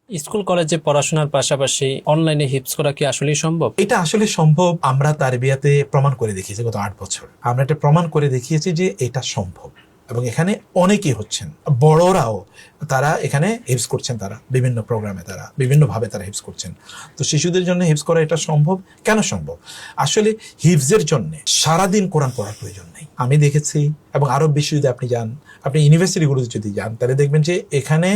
School কলেজে পড়াশোনার পাশাপাশি অনলাইনে হিপস করা কি আসলেই সম্ভব? এটা আসলে সম্ভব। আমরা তারবিয়াতে প্রমাণ করে দেখিয়েছি গত 8 বছর। আমরা এটা প্রমাণ করে দেখিয়েছি যে এটা সম্ভব, এবং এখানে অনেকেই হচ্ছেন, বড়রাও তারা এখানে হিপস করছেন, তারা বিভিন্ন প্রোগ্রামে তারা বিভিন্নভাবে তারা হিপস করছেন। তো শিশুদের জন্য হিপস করা এটা সম্ভব। কেন সম্ভব? আসলে হিপসের জন্য সারাদিন কোরআন পড়ার প্রয়োজন নেই। আমি দেখেছি, এবং আরব বিশ্বে যদি আপনি যান, আপনি ইউনিভার্সিটিগুলোতে যদি যান, তাহলে দেখবেন যে এখানে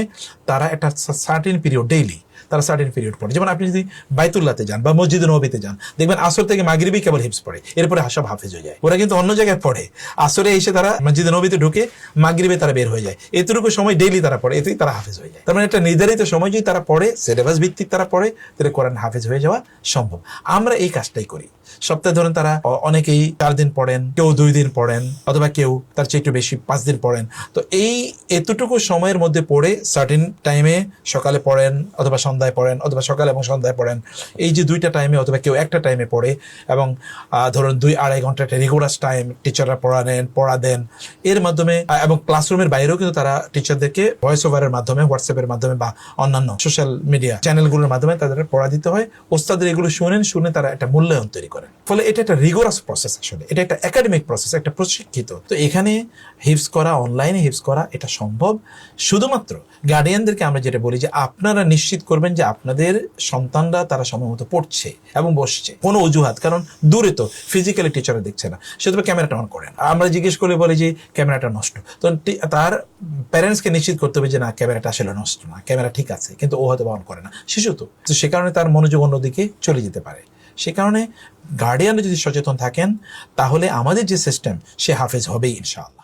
তারা একটা সার্টেন পিরিয়ড ডেইলি তারা সার্টেন পিরিয়ড পড়ে। যেমন আপনি যদি বাইতুল্লাহতে যান বা মসজিদে নবীতে যান, দেখবেন আসর থেকে মাগরিবি কেবল হিপস পড়ে, এরপরে সব হাফেজ হয়ে যায়। ওরা কিন্তু অন্য জায়গায় পড়ে, আসরে এসে তারা মসজিদে নবীতে ঢুকে মাগরিবে তারা বের হয়ে যায়। এতটুকু সময় ডেইলি তারা পড়ে, এতেই তারা হাফেজ হয়ে যায়। তার মানে একটা নির্ধারিত সময় যদি তারা পড়ে, সিলেবাস ভিত্তিক তারা পড়ে, তাহলে কোরআন হাফেজ হয়ে যাওয়া সম্ভব। আমরা এই কাজটাই করি। সপ্তাহে ধরেন তারা অনেকেই 4 দিন পড়েন, কেউ 2 দিন পড়েন, অথবা কেউ তার চেয়ে একটু বেশি 5 দিন পড়েন। তো এই এতটুকু সময়ের মধ্যে পড়ে সার্টেন টাইমে সকালে পড়েন, অথবা সন্ধ্যায় পড়েন, অথবা সকালে এবং সন্ধ্যায় পড়েন, এই যে 2টা টাইমে, অথবা কেউ একটা টাইমে পড়ে, এবং ধরুন 2-2.5 ঘন্টা একটা রেগুলার টাইম টিচাররা পড়া দেন। এর মাধ্যমে এবং ক্লাসরুমের বাইরেও কিন্তু তারা টিচারদেরকে ভয়েস ওভারের মাধ্যমে, হোয়াটসঅ্যাপের মাধ্যমে বা অন্যান্য সোশ্যাল মিডিয়া চ্যানেলগুলোর মাধ্যমে তাদের পড়া দিতে হয়। ওস্তাদের এগুলো শুনে তারা একটা মূল্যায়ন তৈরি করেন। ফলে এটা একটা রিগোরাস প্রসেস, আসলে এটা একটা একাডেমিক প্রসেস, একটা প্রশিক্ষিত। তো এখানে হিপস করা, অনলাইনে হিপস করা এটা সম্ভব। শুধুমাত্র গার্ডিয়ানদেরকে আমরা যেটা বলি যে আপনারা নিশ্চিত করবেন যে আপনাদের সন্তানরা তারা সময়মত পড়ছে এবং বসছে। কোনো অজুহাত, কারণ দূরে তো ফিজিক্যালি টিচাররা দেখছে না, সে তবে ক্যামেরাটা অন করেন। আমরা জিজ্ঞেস করলে বলে যে ক্যামেরাটা নষ্ট। তো তার প্যারেন্টসকে নিশ্চিত করতে হবে যে না, ক্যামেরাটা আসলে নষ্ট না, ক্যামেরা ঠিক আছে, কিন্তু ও হয়তো অন করে না, শিশু তো সে কারণে তার মনোযোগ অন্যদিকে চলে যেতে পারে। সে কারণে গার্ডিয়ানরা যদি সচেতন থাকেন, তাহলে আমাদের যে সিস্টেম, সে হাফেজ হবেই ইনশাআল্লাহ।